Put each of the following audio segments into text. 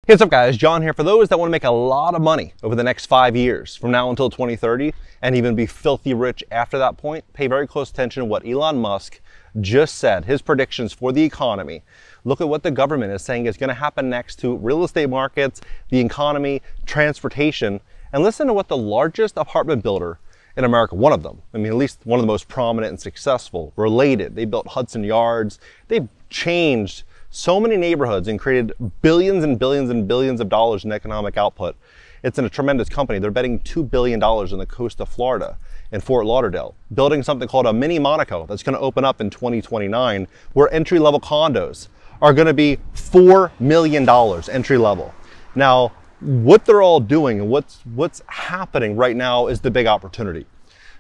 Hey, what's up guys, John here. For those that want to make a lot of money over the next 5 years, from now until 2030, and even be filthy rich after that point, pay very close attention to what Elon Musk just said, his predictions for the economy. Look at what the government is saying is going to happen next to real estate markets, the economy, transportation, and listen to what the largest apartment builder in America, one of them, I mean, at least one of the most prominent and successful, related. They built Hudson Yards. They've changed so many neighborhoods and created billions and billions and billions of dollars in economic output. It's in a tremendous company. They're betting $2 billion on the coast of Florida in Fort Lauderdale, building something called a mini Monaco that's going to open up in 2029, where entry-level condos are going to be $4 million entry level. Now, what they're all doing and what's happening right now is the big opportunity.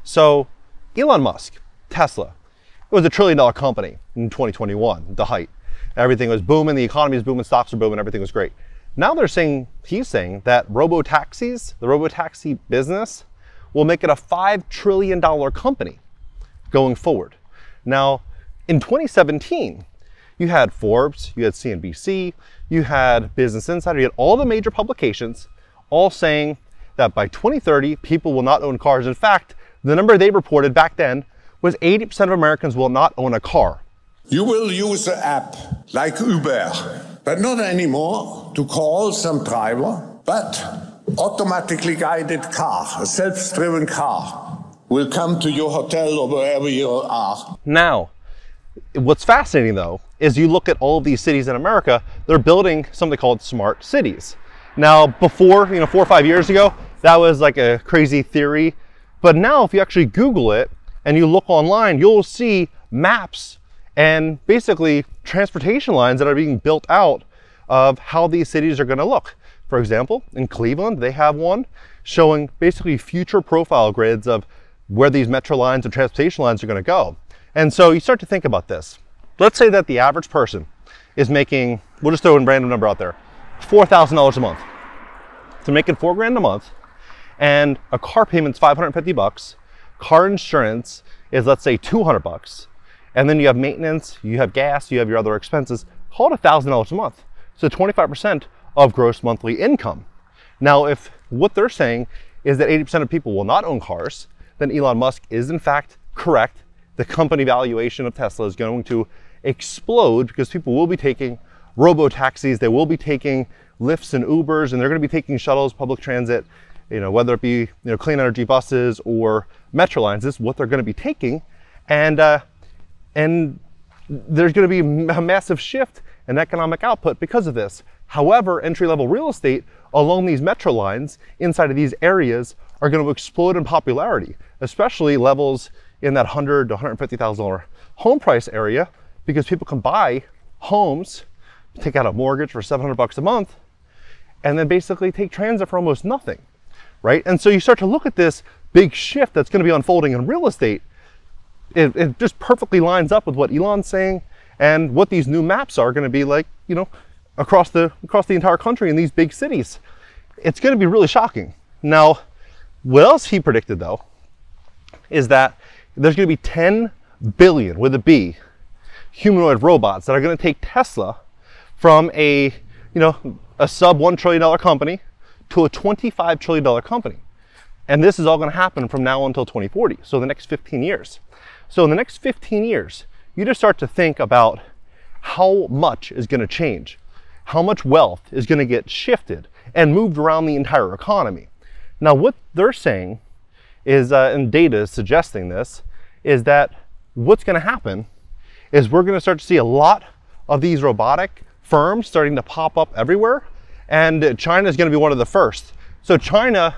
So Elon Musk, Tesla, it was a $1 trillion company in 2021, the height. Everything was booming, the economy was booming, stocks were booming, everything was great. Now he's saying that robo-taxis, the robo-taxi business, will make it a $5 trillion company going forward. Now, in 2017, you had Forbes, you had CNBC, you had Business Insider, you had all the major publications all saying that by 2030, people will not own cars. In fact, the number they reported back then was 80% of Americans will not own a car. You will use an app like Uber, but not anymore to call some driver, but automatically guided car, a self-driven car, will come to your hotel or wherever you are. Now, what's fascinating though, is you look at all of these cities in America, they're building something called smart cities. Now, before, 4 or 5 years ago, that was like a crazy theory. But now if you actually Google it and you look online, you'll see maps and basically transportation lines that are being built out of how these cities are going to look. For example, in Cleveland, they have one showing basically future profile grids of where these metro lines and transportation lines are going to go. And so you start to think about this. Let's say that the average person is making, we'll just throw a random number out there, $4,000 a month. So making $4 grand a month, and a car payment's $550. Car insurance is, let's say, $200. And then you have maintenance, you have gas, you have your other expenses, call it $1,000 a month. So 25% of gross monthly income. Now, if what they're saying is that 80% of people will not own cars, then Elon Musk is in fact correct. The company valuation of Tesla is going to explode because people will be taking robo-taxis, they will be taking Lyfts and Ubers, and they're going to be taking shuttles, public transit, whether it be clean energy buses or metro lines. This is what they're going to be taking. And there's going to be a massive shift in economic output because of this. However, entry-level real estate along these metro lines inside of these areas are going to explode in popularity, especially levels in that $100,000 to $150,000 home price area, because people can buy homes, take out a mortgage for $700 a month, and then basically take transit for almost nothing, right? And so you start to look at this big shift that's going to be unfolding in real estate. It just perfectly lines up with what Elon's saying and what these new maps are going to be like, across the entire country in these big cities. It's going to be really shocking. Now, what else he predicted though, is that there's going to be 10 billion with a B humanoid robots that are going to take Tesla from a sub $1 trillion company to a $25 trillion company. And this is all going to happen from now until 2040. So the next 15 years. So in the next 15 years, you just start to think about how much is going to change, how much wealth is going to get shifted and moved around the entire economy. Now, what they're saying is, and data is suggesting this, is that what's going to happen is we're going to start to see a lot of these robotic firms starting to pop up everywhere. And China is going to be one of the first. So China,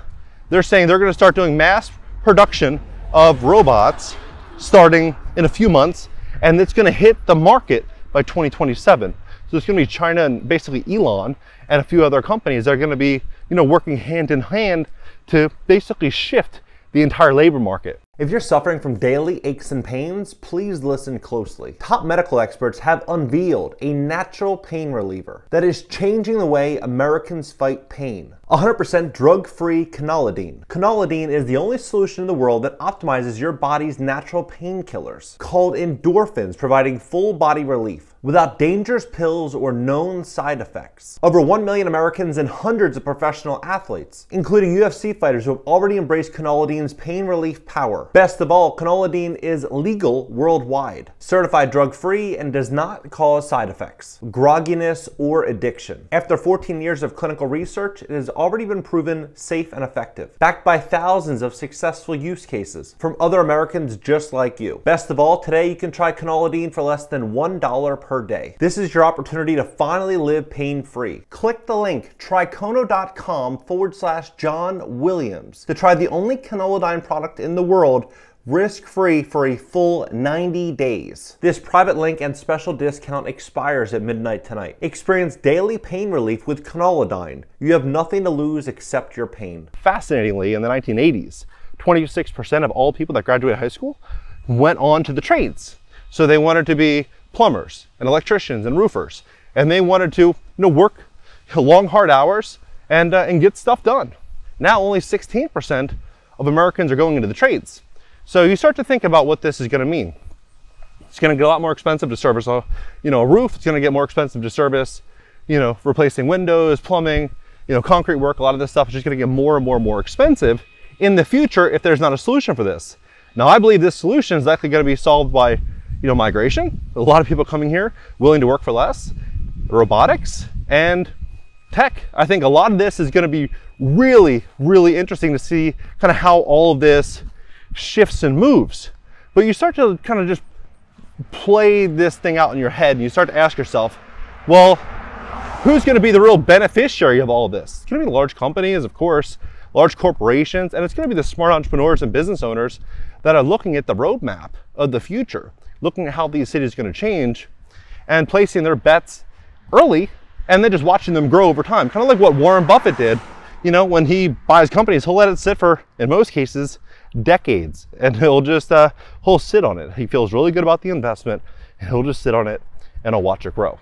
they're saying they're going to start doing mass production of robots starting in a few months, and it's going to hit the market by 2027. So it's going to be China and basically Elon and a few other companies that are going to be, working hand in hand to basically shift the entire labor market. If you're suffering from daily aches and pains, please listen closely. Top medical experts have unveiled a natural pain reliever that is changing the way Americans fight pain. 100% drug-free quinolidine. Quinolidine is the only solution in the world that optimizes your body's natural painkillers, called endorphins, providing full body relief without dangerous pills or known side effects. Over 1 million Americans and hundreds of professional athletes, including UFC fighters who have already embraced quinolidine's pain relief power. Best of all, quinolidine is legal worldwide, certified drug-free, and does not cause side effects, grogginess, or addiction. After 14 years of clinical research, it has already been proven safe and effective, backed by thousands of successful use cases from other Americans just like you. Best of all, today you can try quinolidine for less than $1 per day. This is your opportunity to finally live pain-free. Click the link trycono.com/John Williams to try the only quinolidine product in the world risk-free for a full 90 days. This private link and special discount expires at midnight tonight. Experience daily pain relief with quinolidine. You have nothing to lose except your pain. Fascinatingly, in the 1980s, 26% of all people that graduated high school went on to the trades. So they wanted to be plumbers and electricians and roofers, and they wanted to work long, hard hours and get stuff done. Now only 16% of Americans are going into the trades. So you start to think about what this is going to mean. It's going to get a lot more expensive to service a roof. It's going to get more expensive to service, replacing windows, plumbing, concrete work. A lot of this stuff is just going to get more and more expensive in the future if there's not a solution for this. Now, I believe this solution is likely going to be solved by migration, a lot of people coming here willing to work for less, robotics, and tech. I think a lot of this is going to be really, really interesting to see kind of how all of this shifts and moves. But you start to kind of just play this thing out in your head, and you start to ask yourself, well, who's going to be the real beneficiary of all of this? It's going to be large companies, of course, large corporations, and it's going to be the smart entrepreneurs and business owners that are looking at the roadmap of the future, looking at how these cities are going to change and placing their bets early and then just watching them grow over time. Kind of like what Warren Buffett did. When he buys companies, he'll let it sit for, in most cases, decades, and he'll sit on it. He feels really good about the investment, and he'll just sit on it and he'll watch it grow.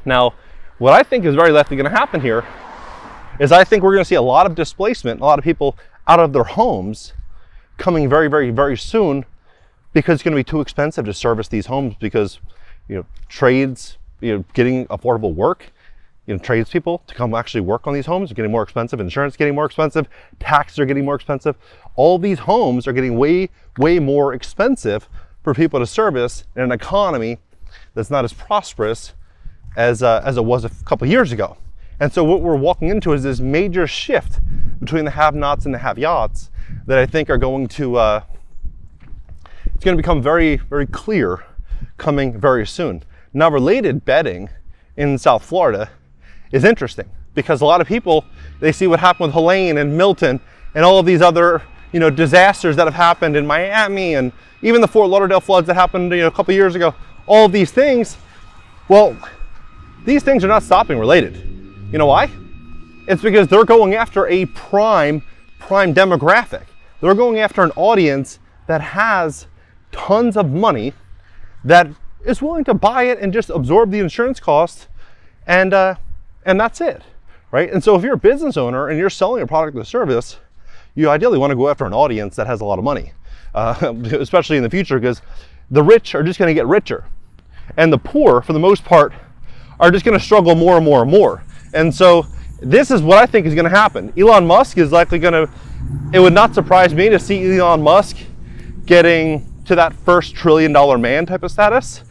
Now, what I think is very likely going to happen here is I think we're going to see a lot of displacement, a lot of people out of their homes coming very, very, very soon, because it's going to be too expensive to service these homes, because trades, getting affordable work, tradespeople to come actually work on these homes are getting more expensive, insurance getting more expensive, taxes are getting more expensive. All these homes are getting way, way more expensive for people to service in an economy that's not as prosperous as it was a couple of years ago. And so what we're walking into is this major shift between the have-nots and the have-yachts that I think are going to it's going to become very, very clear coming very soon. Now, related betting in South Florida is interesting, because a lot of people, they see what happened with Helene and Milton and all of these other disasters that have happened in Miami, and even the Fort Lauderdale floods that happened a couple of years ago. All of these things, well, these things are not stopping related. You know why? It's because they're going after a prime demographic. They're going after an audience that has tons of money, that is willing to buy it and just absorb the insurance costs, and that's it, right? And so if you're a business owner and you're selling a product or service, you ideally want to go after an audience that has a lot of money, especially in the future, because the rich are just going to get richer, and the poor, for the most part, are just going to struggle more and more and more. And so this is what I think is going to happen. Elon Musk is likely going to, it would not surprise me to see Elon Musk getting to that first $1 trillion man type of status.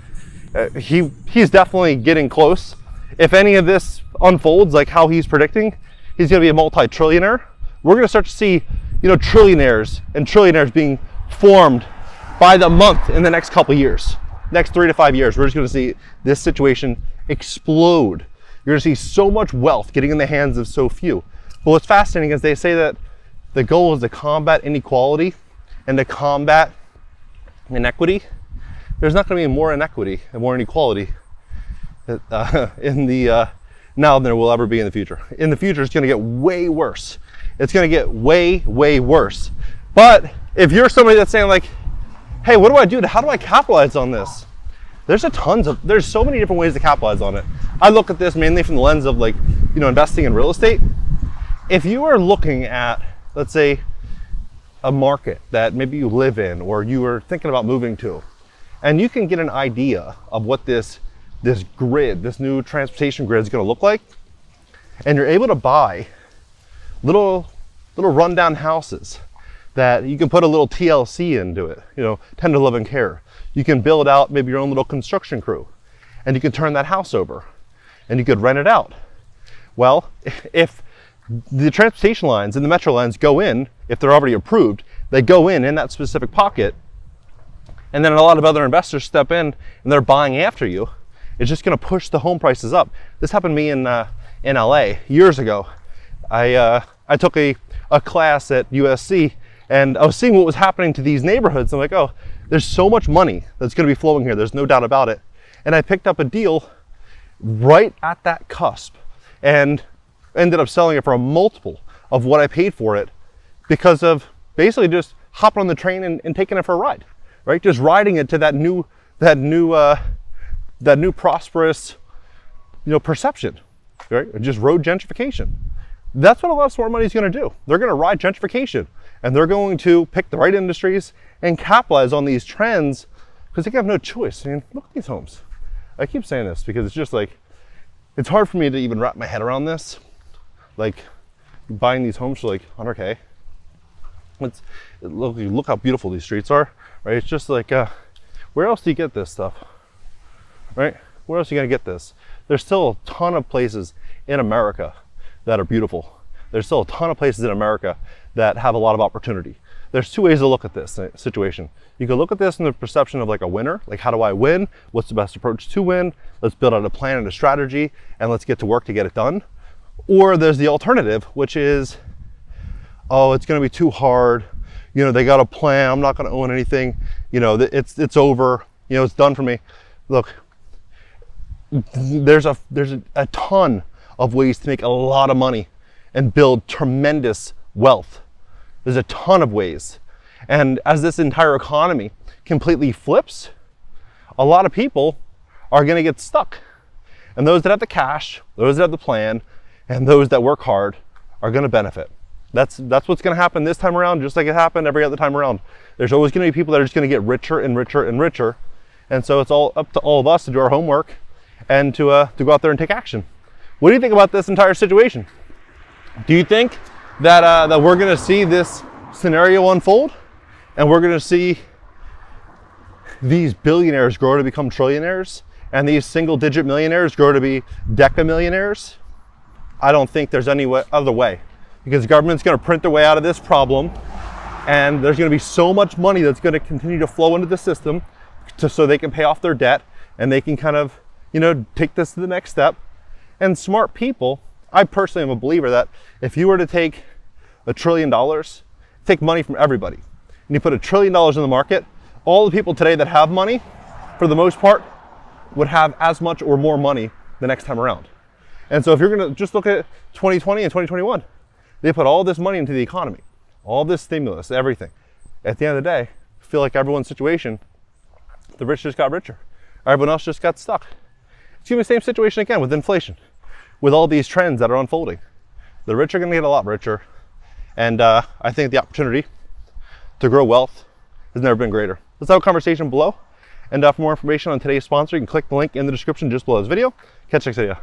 He's definitely getting close. If any of this unfolds like how he's predicting, he's going to be a multi-trillionaire. We're going to start to see, trillionaires and trillionaires being formed by the month in the next couple of years. Next 3 to 5 years, we're just going to see this situation explode. You're going to see so much wealth getting in the hands of so few. But what's fascinating is they say that the goal is to combat inequality and to combat inequity. There's not going to be more inequity and more inequality now than there will ever be in the future. In the future, it's going to get way worse. It's going to get way, way worse. But if you're somebody that's saying like, hey, what do I do? How do I capitalize on this? There's so many different ways to capitalize on it. I look at this mainly from the lens of like, you know, investing in real estate. If you are looking at, let's say, a market that maybe you live in or you are thinking about moving to, and you can get an idea of what this grid, this new transportation grid is going to look like, and you're able to buy little rundown houses that you can put a little TLC into it, you know, tender loving care. You can build out maybe your own little construction crew, and you can turn that house over, and you could rent it out. Well, if the transportation lines and the metro lines go in, if they're already approved, they go in that specific pocket, and then a lot of other investors step in and they're buying after you, it's just going to push the home prices up. This happened to me in LA years ago. I took a class at USC, and I was seeing what was happening to these neighborhoods. I'm like, oh, there's so much money that's going to be flowing here. There's no doubt about it. And I picked up a deal right at that cusp and ended up selling it for a multiple of what I paid for it because of basically just hopping on the train and taking it for a ride, right? Just riding it to that new prosperous, you know, perception, right? Just road gentrification. That's what a lot of smart money is going to do. They're going to ride gentrification, and they're going to pick the right industries and capitalize on these trends because they have no choice. I mean, look at these homes. I keep saying this because it's just like, it's hard for me to even wrap my head around this. Like buying these homes for like 100K. Look how beautiful these streets are, right? It's just like, where else do you get this stuff, right? Where else are you gonna get this? There's still a ton of places in America that are beautiful. There's still a ton of places in America that have a lot of opportunity. There's two ways to look at this situation. You can look at this in the perception of like a winner, like how do I win? What's the best approach to win? Let's build out a plan and a strategy, and let's get to work to get it done. Or there's the alternative, which is, oh, it's gonna be too hard. You know, they got a plan, I'm not gonna own anything. You know, it's over, you know, it's done for me. Look, there's a ton of ways to make a lot of money and build tremendous wealth. There's a ton of ways. And as this entire economy completely flips, a lot of people are gonna get stuck. And those that have the cash, those that have the plan, and those that work hard are gonna benefit. That's what's gonna happen this time around, just like it happened every other time around. There's always gonna be people that are just gonna get richer and richer and richer. And so it's all up to all of us to do our homework and to go out there and take action. What do you think about this entire situation? Do you think that we're gonna see this scenario unfold, and we're gonna see these billionaires grow to become trillionaires, and these single-digit millionaires grow to be decamillionaires? I don't think there's any other way, because the government's gonna print their way out of this problem, and there's gonna be so much money that's gonna continue to flow into the system so they can pay off their debt, and they can kind of, you know, take this to the next step. And smart people, I personally am a believer that if you were to take $1 trillion, take money from everybody, and you put $1 trillion in the market, all the people today that have money, for the most part, would have as much or more money the next time around. And so if you're gonna just look at 2020 and 2021, they put all this money into the economy, all this stimulus, everything. At the end of the day, I feel like everyone's situation, the rich just got richer. Everyone else just got stuck. It's gonna be the same situation again with inflation, with all these trends that are unfolding. The rich are gonna get a lot richer. And I think the opportunity to grow wealth has never been greater. Let's have a conversation below. And for more information on today's sponsor, you can click the link in the description just below this video. Catch you next video.